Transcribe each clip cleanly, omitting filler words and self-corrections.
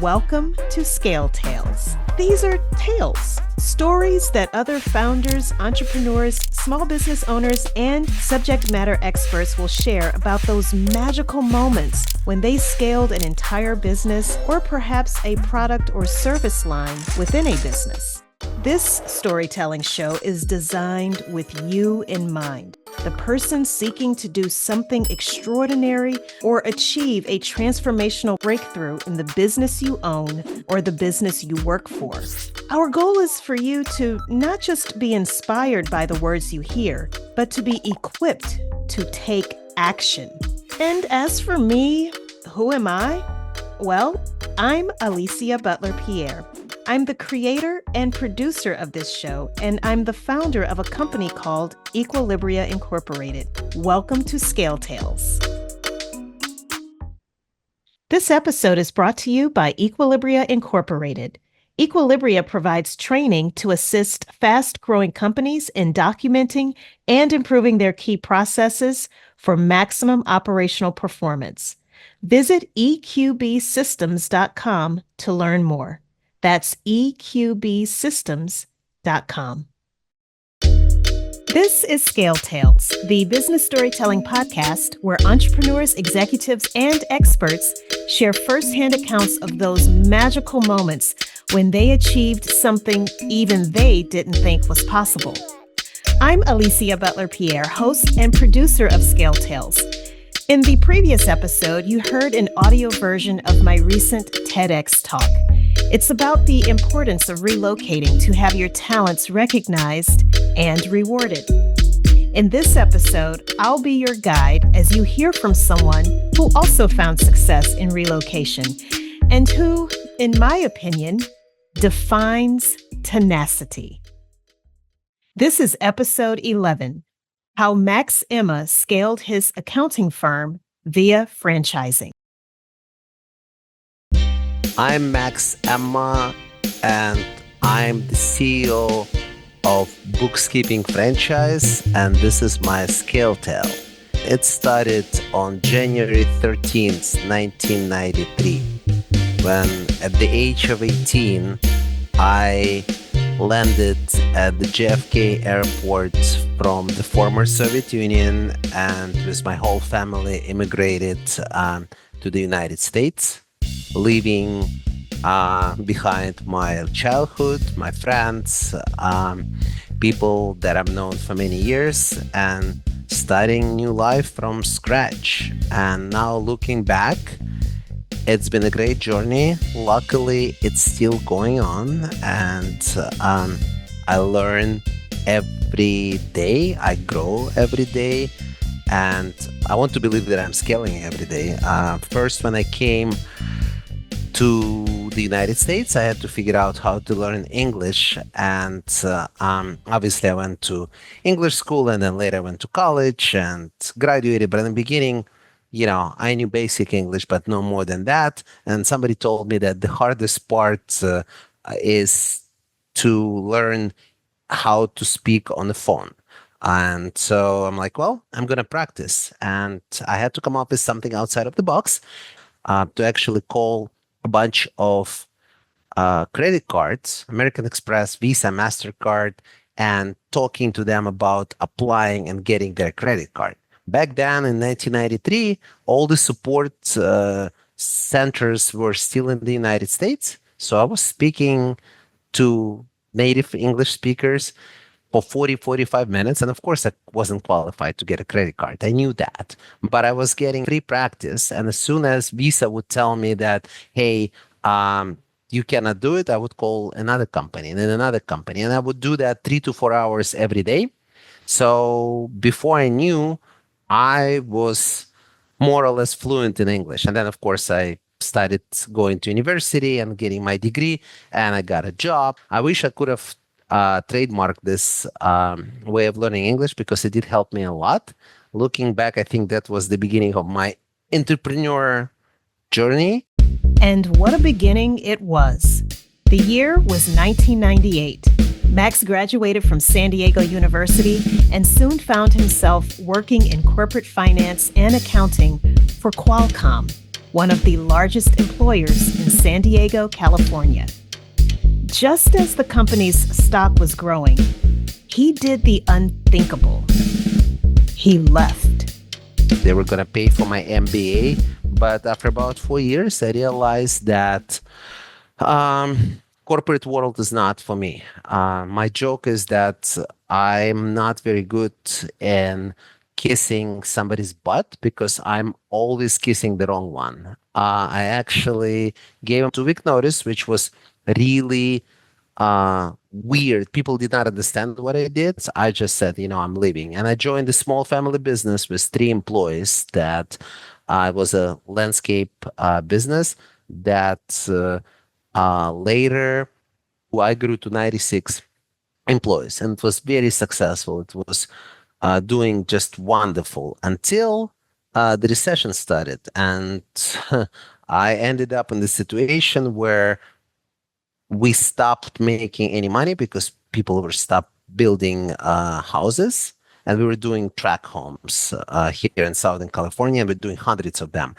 Welcome to Scale Tales. These are tales, stories that other founders, entrepreneurs, small business owners, and subject matter experts will share about those magical moments when they scaled an entire business or perhaps a product or service line within a business. This storytelling show is designed with you in mind, the person seeking to do something extraordinary or achieve a transformational breakthrough in the business you own or the business you work for. Our goal is for you to not just be inspired by the words you hear, but to be equipped to take action. And as for me, who am I? Well, I'm Alicia Butler-Pierre. I'm the creator and producer of this show, and I'm the founder of a company called Equilibria Incorporated. Welcome to Scale Tales. This episode is brought to you by Equilibria Incorporated. Equilibria provides training to assist fast-growing companies in documenting and improving their key processes for maximum operational performance. Visit eqbsystems.com to learn more. That's eqbsystems.com. This is Scale Tales, the business storytelling podcast where entrepreneurs, executives, and experts share firsthand accounts of those magical moments when they achieved something even they didn't think was possible. I'm Alicia Butler-Pierre, host and producer of Scale Tales. In the previous episode, you heard an audio version of my recent TEDx talk. It's about the importance of relocating to have your talents recognized and rewarded. In this episode, I'll be your guide as you hear from someone who also found success in relocation and who, in my opinion, defines tenacity. This is episode 11, How Max Emma Scaled His Accounting Firm Via Franchising. I'm Max Emma, and I'm the CEO of BooXkeeping franchise, and this is my scale tale. It started on January 13th, 1993, when at the age of 18, I landed at the JFK airport from the former Soviet Union, and with my whole family immigrated to the United States, leaving behind my childhood, my friends, people that I've known for many years, and starting new life from scratch. And now looking back, it's been a great journey. Luckily, it's still going on, and I learn every day. I grow every day, and I want to believe that I'm scaling every day. First, when I came to the United States, I had to figure out how to learn English, and obviously I went to English school, and then later I went to college and graduated. But in the beginning, I knew basic English, but no more than that. And somebody told me that the hardest part is to learn how to speak on the phone. And so I'm like, well, I'm going to practice. And I had to come up with something outside of the box to actually call a bunch of credit cards, American Express, Visa, MasterCard, and talking to them about applying and getting their credit card. Back then in 1993, all the support centers were still in the United States. So I was speaking to native English speakers for 45 minutes. And of course, I wasn't qualified to get a credit card. I knew that. But I was getting free practice. And as soon as Visa would tell me that, hey, you cannot do it, I would call another company and then another company. And I would do that 3 to 4 hours every day. So before I knew, I was more or less fluent in English. And then, of course, I started going to university and getting my degree, and I got a job. I wish I could have trademarked this way of learning English, because it did help me a lot. Looking back, I think that was the beginning of my entrepreneur journey. And what a beginning it was. The year was 1998. Max graduated from San Diego University and soon found himself working in corporate finance and accounting for Qualcomm. one of the largest employers in San Diego, California. Just as the company's stock was growing, he did the unthinkable. He left. They were going to pay for my MBA, but after about 4 years, I realized that corporate world is not for me. My joke is that I'm not very good in kissing somebody's butt because I'm always kissing the wrong one. I actually gave him 2 week notice, which was really weird. People did not understand what I did. So I just said, I'm leaving. And I joined a small family business with 3 employees that was a landscape business that later I grew to 96 employees, and it was very successful. It was doing just wonderful until the recession started. And I ended up in the situation where we stopped making any money because people were stopped building houses, and we were doing tract homes here in Southern California, and we're doing hundreds of them.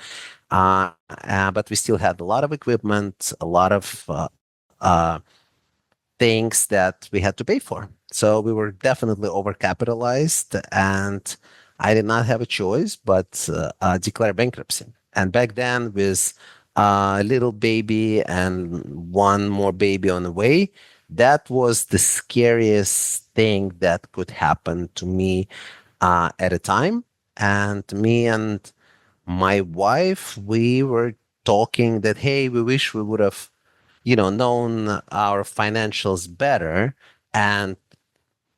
But we still had a lot of equipment, a lot of things that we had to pay for. So we were definitely overcapitalized, and I did not have a choice but declare bankruptcy. And back then, with a little baby and one more baby on the way, that was the scariest thing that could happen to me at a time. And me and my wife, we were talking that, hey, we wish we would have, known our financials better and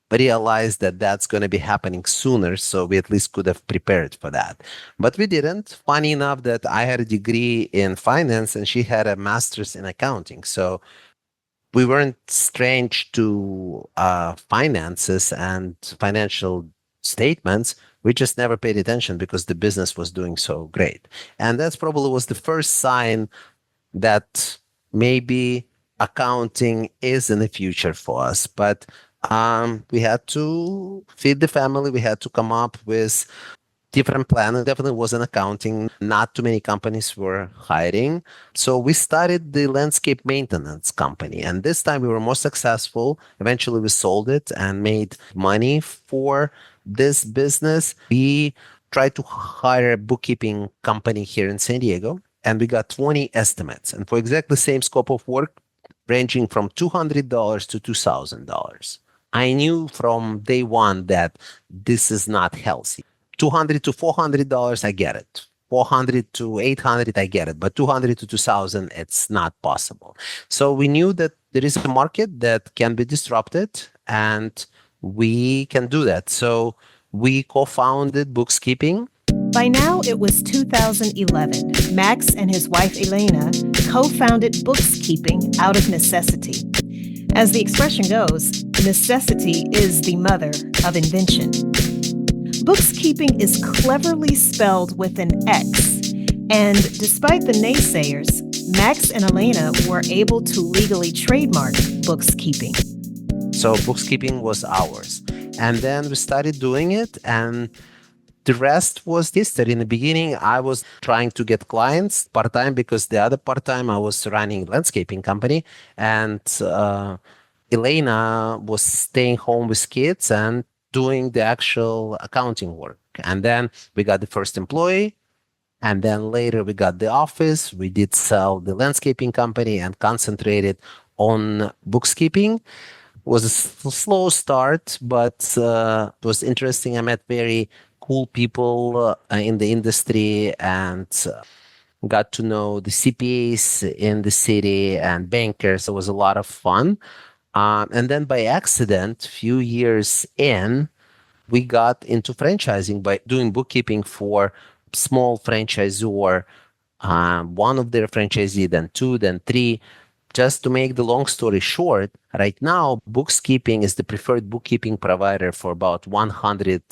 realized that that's going to be happening sooner. So we at least could have prepared for that. But we didn't. Funny enough that I had a degree in finance and she had a master's in accounting. So we weren't strange to finances and financial statements. We just never paid attention because the business was doing so great. And that's probably was the first sign that maybe accounting is in the future for us. But we had to feed the family. We had to come up with different plan. It definitely wasn't accounting. Not too many companies were hiring. So we started the landscape maintenance company. And this time we were more successful. Eventually we sold it and made money for this business. We tried to hire a bookkeeping company here in San Diego, and we got 20 estimates. And for exactly the same scope of work, ranging from $200 to $2,000. I knew from day one that this is not healthy. $200 to $400, I get it. $400 to $800, I get it. But $200 to $2,000, it's not possible. So we knew that there is a market that can be disrupted, and we can do that. So we co-founded BooXkeeping. By now, it was 2011. Max and his wife Elena co-founded BooXkeeping out of necessity. As the expression goes, necessity is the mother of invention. BooXkeeping is cleverly spelled with an X, and despite the naysayers, Max and Elena were able to legally trademark BooXkeeping. So BooXkeeping was ours. And then we started doing it, and the rest was history. In the beginning, I was trying to get clients part-time because the other part-time I was running a landscaping company, and Elena was staying home with kids and doing the actual accounting work. And then we got the first employee, and then later we got the office. We did sell the landscaping company and concentrated on BooXkeeping. It was a slow start, but it was interesting. I met very cool people in the industry and got to know the CPAs in the city and bankers. It was a lot of fun. And then by accident, few years in, we got into franchising by doing bookkeeping for small franchisor, one of their franchisee, then two, then three. Just to make the long story short, right now, BooXkeeping is the preferred bookkeeping provider for about 100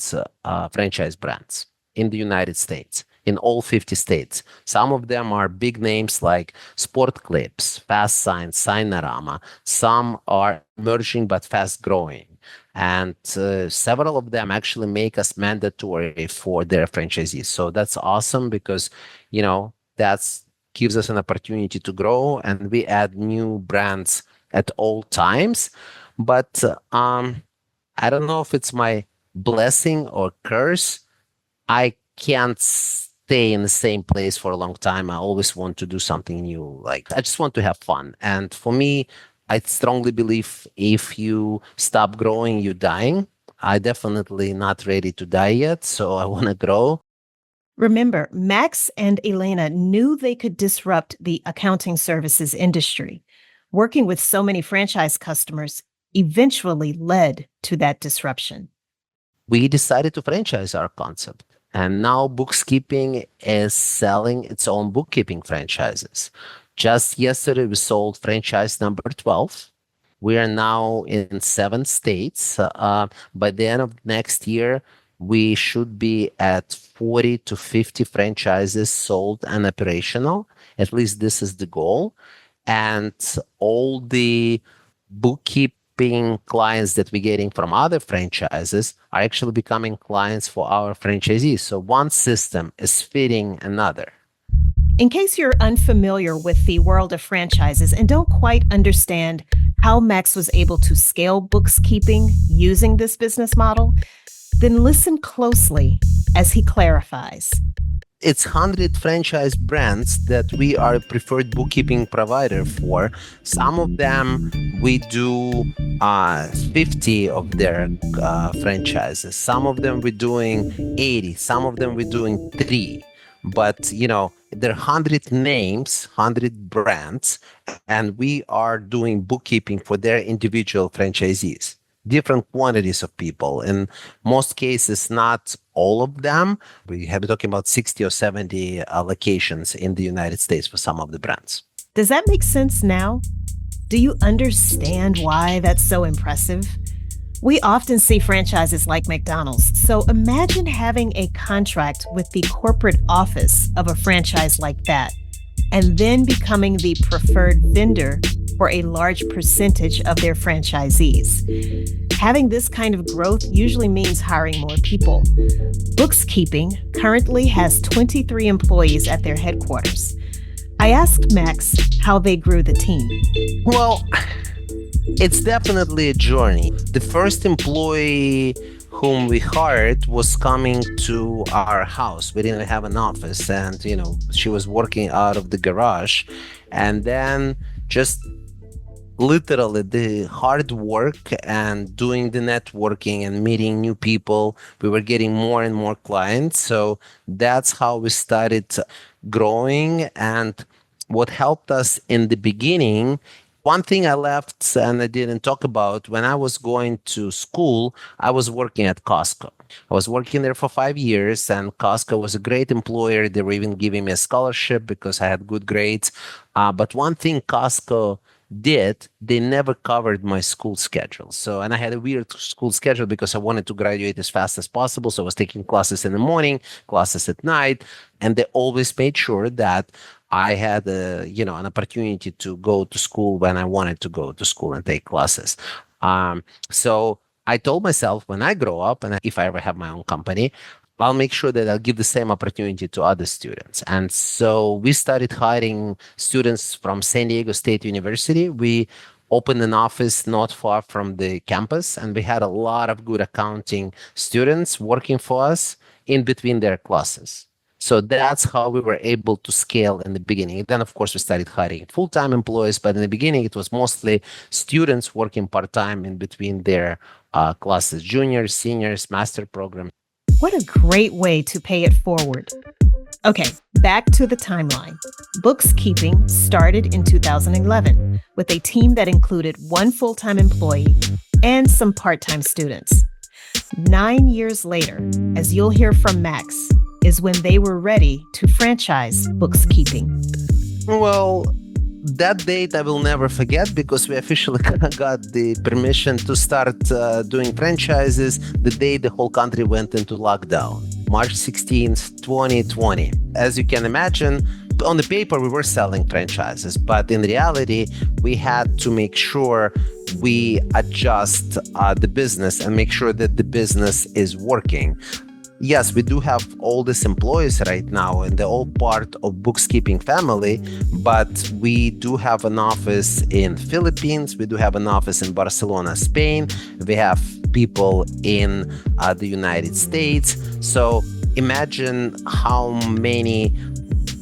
franchise brands in the United States, in all 50 states. Some of them are big names like Sport Clips, Fast Sign, Signorama. Some are emerging but fast growing. And several of them actually make us mandatory for their franchisees. So that's awesome because, That gives us an opportunity to grow, and we add new brands at all times. But I don't know if it's my blessing or curse. I can't stay in the same place for a long time. I always want to do something new. Like, I just want to have fun. And for me, I strongly believe if you stop growing, you're dying. I definitely not ready to die yet, so I want to grow. Remember, Max and Elena knew they could disrupt the accounting services industry. Working with so many franchise customers eventually led to that disruption. We decided to franchise our concept. And now BooXkeeping is selling its own bookkeeping franchises. Just yesterday, we sold franchise number 12. We are now in 7 states. By the end of next year, we should be at 40 to 50 franchises sold and operational. At least this is the goal. And all the bookkeeping clients that we're getting from other franchises are actually becoming clients for our franchisees. So one system is fitting another. In case you're unfamiliar with the world of franchises and don't quite understand how Max was able to scale BooXkeeping using this business model, then listen closely as he clarifies. It's 100 franchise brands that we are a preferred bookkeeping provider for. Some of them we do 50 of their franchises. Some of them we're doing 80. Some of them we're doing 3. But, there are 100 names, 100 brands, and we are doing bookkeeping for their individual franchisees. Different quantities of people. In most cases, not all of them. We have been talking about 60 or 70 locations in the United States for some of the brands. Does that make sense now? Do you understand why that's so impressive? We often see franchises like McDonald's, so imagine having a contract with the corporate office of a franchise like that, and then becoming the preferred vendor for a large percentage of their franchisees. Having this kind of growth usually means hiring more people. BooXkeeping currently has 23 employees at their headquarters. I asked Max how they grew the team. Well, it's definitely a journey. The first employee whom we hired was coming to our house. We didn't have an office, and she was working out of the garage. And then just literally the hard work and doing the networking and meeting new people, we were getting more and more clients. So that's how we started growing. And what helped us in the beginning, one thing I left and I didn't talk about, when I was going to school, I was working at Costco. I was working there for 5 years, and Costco was a great employer. They were even giving me a scholarship because I had good grades. But one thing Costco did, they never covered my school schedule. And I had a weird school schedule because I wanted to graduate as fast as possible. So I was taking classes in the morning, classes at night, and they always made sure that I had an opportunity to go to school when I wanted to go to school and take classes. So I told myself, when I grow up and if I ever have my own company, I'll make sure that I'll give the same opportunity to other students. And so we started hiring students from San Diego State University. We opened an office not far from the campus, and we had a lot of good accounting students working for us in between their classes. So that's how we were able to scale in the beginning. Then, of course, we started hiring full-time employees, but in the beginning, it was mostly students working part-time in between their classes, juniors, seniors, master programs. What a great way to pay it forward. Okay, back to the timeline. BooXkeeping started in 2011 with a team that included one full-time employee and some part-time students. 9 years later, as you'll hear from Max, is when they were ready to franchise BooXkeeping. Well, that date I will never forget because we officially got the permission to start doing franchises the day the whole country went into lockdown, March 16th, 2020. As you can imagine, on the paper we were selling franchises, but in reality we had to make sure we adjust the business and make sure that the business is working. Yes, we do have all these employees right now, and they're all part of BooXkeeping family. But we do have an office in Philippines. We do have an office in Barcelona, Spain. We have people in the United States. So imagine how many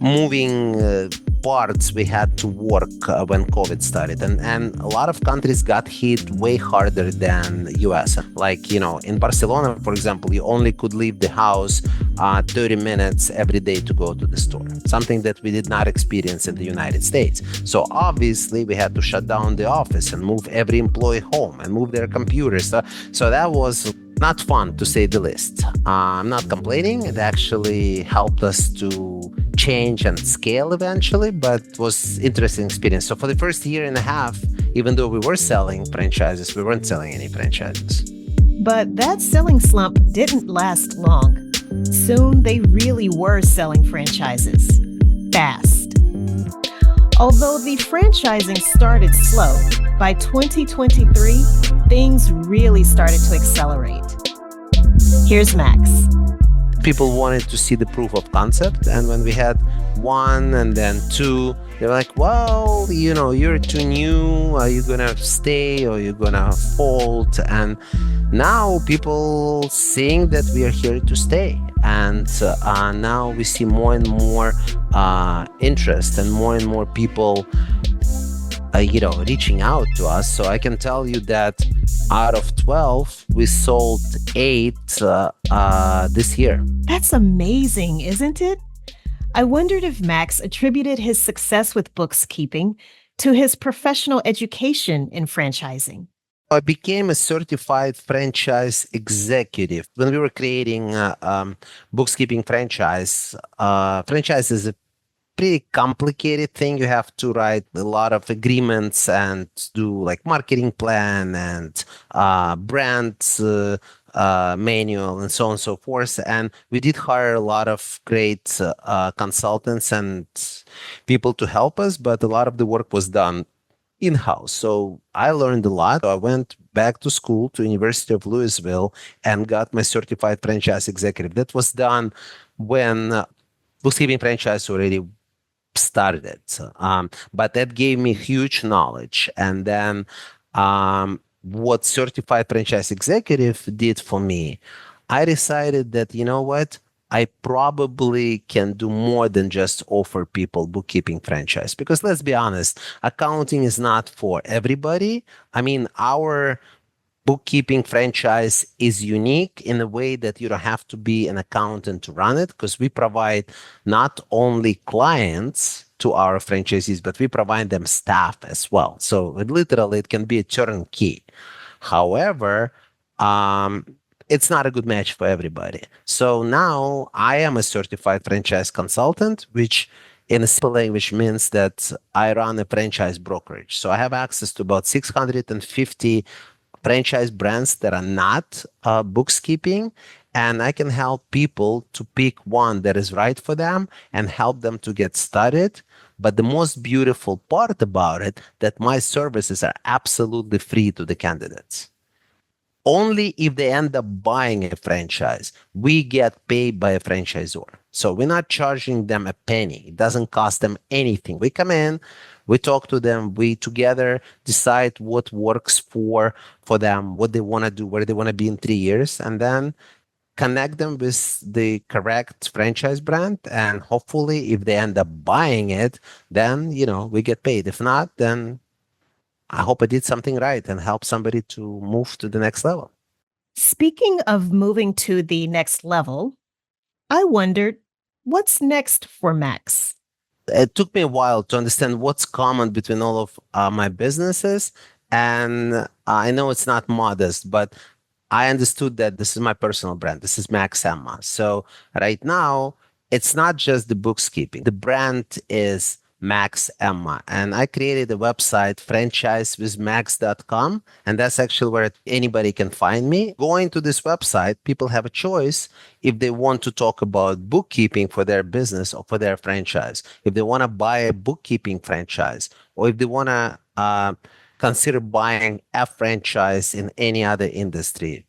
moving parts we had to work when COVID started. And a lot of countries got hit way harder than US. Like, in Barcelona, for example, you only could leave the house 30 minutes every day to go to the store, something that we did not experience in the United States. So obviously we had to shut down the office and move every employee home and move their computers. So that was not fun, to say the least. I'm not complaining. It actually helped us to change and scale eventually, but it was interesting experience. So for the first year and a half, even though we were selling franchises, we weren't selling any franchises. But that selling slump didn't last long. Soon they really were selling franchises. Fast. Although the franchising started slow, by 2023, things really started to accelerate. Here's Max. People wanted to see the proof of concept, and when we had one and then two, they're like, well, you're too new. Are you gonna stay or you're gonna fold? And now people seeing that we are here to stay, and now we see more and more interest and more people reaching out to us. So I can tell you that out of 12, we sold 8 this year. That's amazing, isn't it? I wondered if Max attributed his success with BooXkeeping to his professional education in franchising. I became a certified franchise executive when we were creating BooXkeeping franchise is a pretty complicated thing. You have to write a lot of agreements and do like marketing plan and brand manual and so on and so forth. And we did hire a lot of great consultants and people to help us, but a lot of the work was done in-house. So I learned a lot. I went back to school to University of Louisville and got my certified franchise executive. That was done when BooXkeeping franchise already started it. But that gave me huge knowledge. And then what certified franchise executive did for me, I decided that, you know what, I probably can do more than just offer people bookkeeping franchise. Because let's be honest, accounting is not for everybody. I mean, our bookkeeping franchise is unique in a way that you don't have to be an accountant to run it, because we provide not only clients to our franchisees, but we provide them staff as well. So it can be a turnkey. However, it's not a good match for everybody. So now I am a certified franchise consultant, which in a simple language means that I run a franchise brokerage. So I have access to about 650 franchise brands that are not BooXkeeping, and I can help people to pick one that is right for them and help them to get started. But the most beautiful part about it, that my services are absolutely free to the candidates. Only if they end up buying a franchise, we get paid by a franchisor. So we're not charging them a penny. It doesn't cost them anything. We come in, we talk to them, we together decide what works for them, what they want to do, where they want to be in 3 years, and then connect them with the correct franchise brand. And hopefully, if they end up buying it, then, we get paid. If not, then I hope I did something right and help somebody to move to the next level. Speaking of moving to the next level, I wondered, what's next for Max? It took me a while to understand what's common between all of my businesses. And I know it's not modest, but I understood that this is my personal brand. This is Max Emma. So right now, it's not just the BooXkeeping. The brand is Max Emma. And I created a website, franchisewithmax.com. And that's actually where anybody can find me. Going to this website, people have a choice if they want to talk about bookkeeping for their business or for their franchise, if they want to buy a bookkeeping franchise, or if they want to consider buying a franchise in any other industry.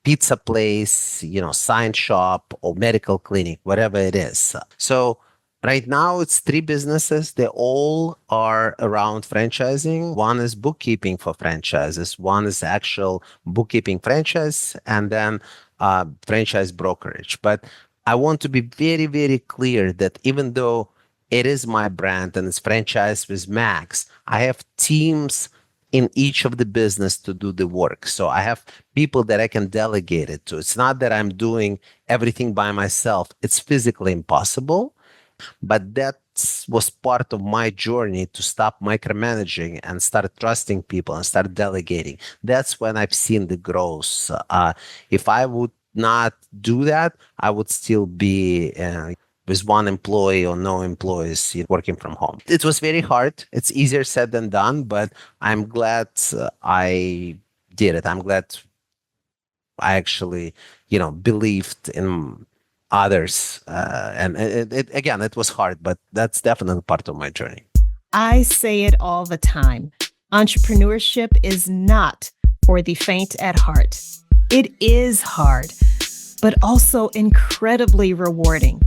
pizza place, sign shop or medical clinic, whatever it is. So right now it's three businesses. They all are around franchising. One is bookkeeping for franchises. One is actual bookkeeping franchise, and then franchise brokerage. But I want to be very, very clear that even though it is my brand and it's franchised with Max, I have teams in each of the business to do the work. So I have people that I can delegate it to. It's not that I'm doing everything by myself. It's physically impossible, but that was part of my journey to stop micromanaging and start trusting people and start delegating. That's when I've seen the growth. If I would not do that, I would still be with one employee or no employees working from home. It was very hard. It's easier said than done, but I'm glad I did it. I'm glad I actually, believed in others. And again, it was hard, but that's definitely part of my journey. I say it all the time. Entrepreneurship is not for the faint at heart. It is hard, but also incredibly rewarding.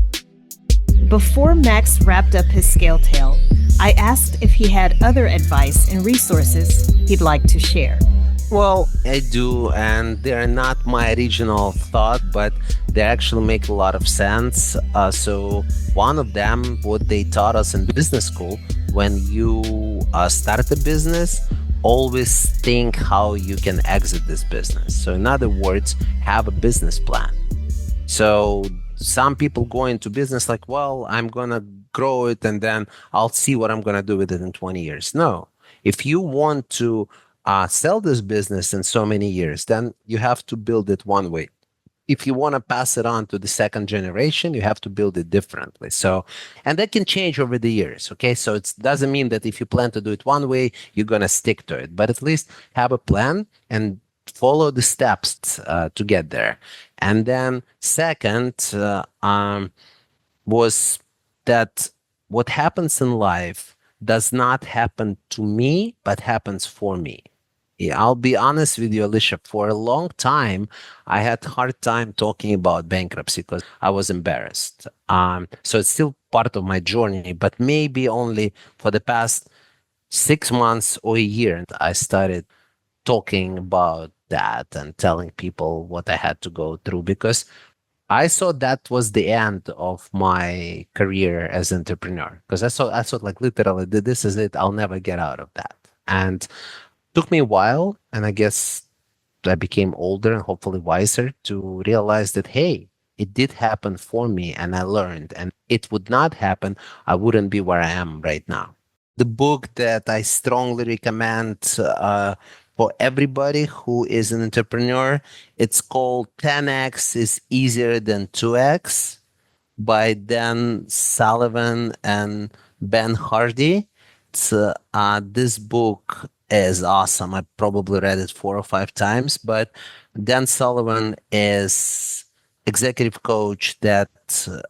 Before Max wrapped up his scale tale, I asked if he had other advice and resources he'd like to share. Well, I do, and they're not my original thought, but they actually make a lot of sense. So one of them, what they taught us in business school, when you start a business, always think how you can exit this business. So in other words, have a business plan. So some people go into business like, well, I'm going to grow it and then I'll see what I'm going to do with it in 20 years. No, if you want to sell this business in so many years, then you have to build it one way. If you want to pass it on to the second generation, you have to build it differently. So, and that can change over the years. Okay. So it doesn't mean that if you plan to do it one way, you're going to stick to it, but at least have a plan and follow the steps to get there. And then second was that what happens in life does not happen to me, but happens for me. Yeah, I'll be honest with you, Alicia. For a long time, I had a hard time talking about bankruptcy because I was embarrassed. So it's still part of my journey, but maybe only for the past 6 months or a year, I started talking about that and telling people what I had to go through, because I saw that was the end of my career as an entrepreneur. Because I thought like literally, this is it. I'll never get out of that. And took me a while, and I guess I became older and hopefully wiser to realize that, hey, it did happen for me and I learned, and it would not happen, I wouldn't be where I am right now. The book that I strongly recommend for everybody who is an entrepreneur, it's called 10x is easier than 2x by Dan Sullivan and Ben Hardy. This book is awesome. I probably read it 4 or 5 times, but Dan Sullivan is executive coach that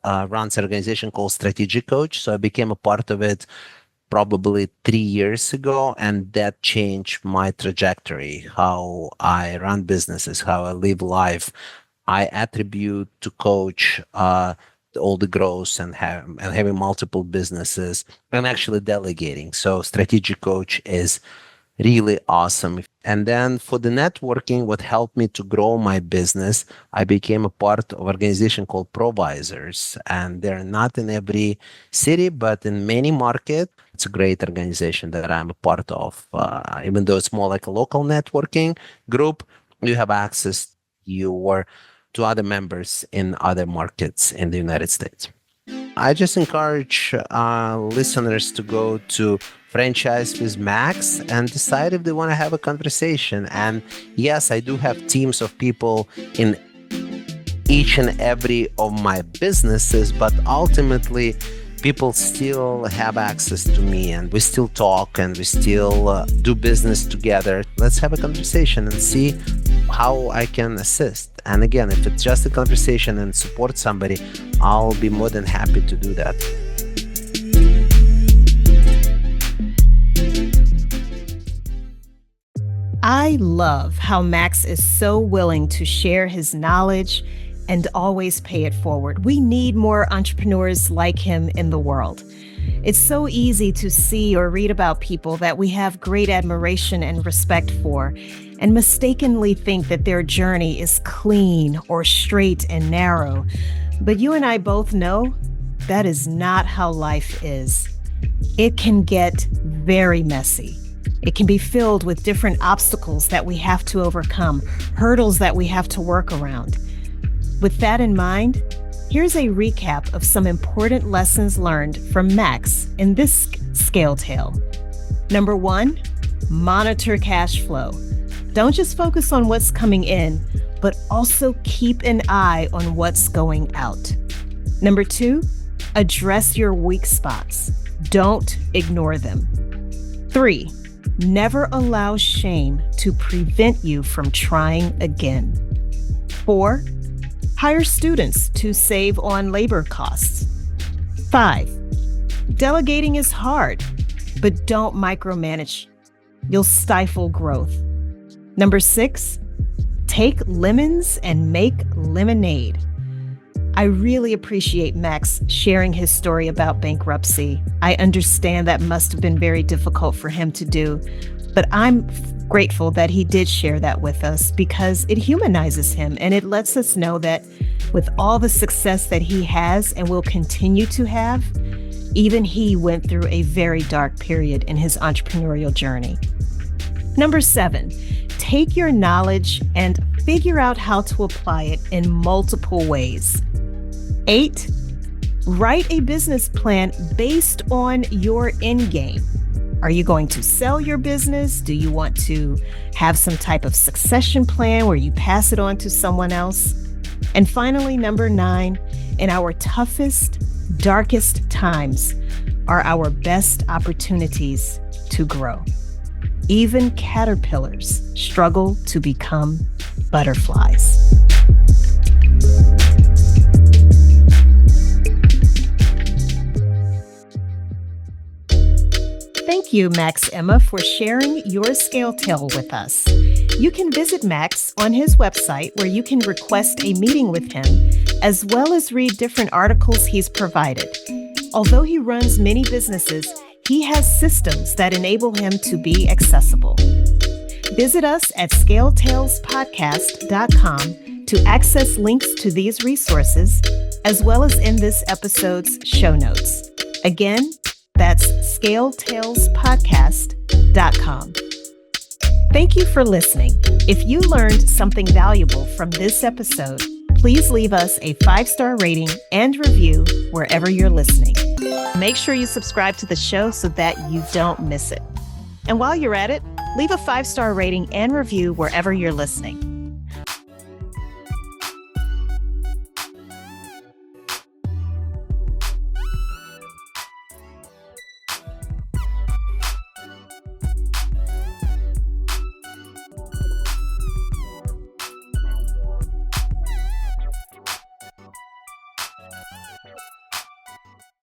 runs an organization called Strategic Coach. So I became a part of it probably 3 years ago, and that changed my trajectory, how I run businesses, how I live life. I attribute to coach all the growth and having multiple businesses and actually delegating. So Strategic Coach is really awesome. And then for the networking, what helped me to grow my business, I became a part of an organization called Provisors. And they're not in every city, but in many markets. It's a great organization that I'm a part of. Even though it's more like a local networking group, you have access to other members in other markets in the United States. I just encourage listeners to go to Franchise with Max and decide if they want to have a conversation. And yes, I do have teams of people in each and every of my businesses, but ultimately people still have access to me, and we still talk and we still do business together. Let's have a conversation and see how I can assist. And again, if it's just a conversation and support somebody, I'll be more than happy to do that. I love how Max is so willing to share his knowledge and always pay it forward. We need more entrepreneurs like him in the world. It's so easy to see or read about people that we have great admiration and respect for, and mistakenly think that their journey is clean or straight and narrow. But you and I both know that is not how life is. It can get very messy. It can be filled with different obstacles that we have to overcome, hurdles that we have to work around. With that in mind, here's a recap of some important lessons learned from Max in this scale tale. Number 1, monitor cash flow. Don't just focus on what's coming in, but also keep an eye on what's going out. Number 2, address your weak spots. Don't ignore them. 3, never allow shame to prevent you from trying again. 4, hire students to save on labor costs. 5, delegating is hard, but don't micromanage. You'll stifle growth. Number 6, take lemons and make lemonade. I really appreciate Max sharing his story about bankruptcy. I understand that must have been very difficult for him to do, but I'm grateful that he did share that with us because it humanizes him and it lets us know that with all the success that he has and will continue to have, even he went through a very dark period in his entrepreneurial journey. Number 7, take your knowledge and figure out how to apply it in multiple ways. 8, write a business plan based on your end game. Are you going to sell your business? Do you want to have some type of succession plan where you pass it on to someone else? And finally, number 9, in our toughest, darkest times are our best opportunities to grow. Even caterpillars struggle to become butterflies. Thank you, Max Emma, for sharing your scale tale with us. You can visit Max on his website where you can request a meeting with him, as well as read different articles he's provided. Although he runs many businesses, he has systems that enable him to be accessible. Visit us at scaletalespodcast.com to access links to these resources, as well as in this episode's show notes. Again, that's scaletalespodcast.com. Thank you for listening. If you learned something valuable from this episode, please leave us a 5-star rating and review wherever you're listening. Make sure you subscribe to the show so that you don't miss it. And while you're at it, leave a 5-star rating and review wherever you're listening.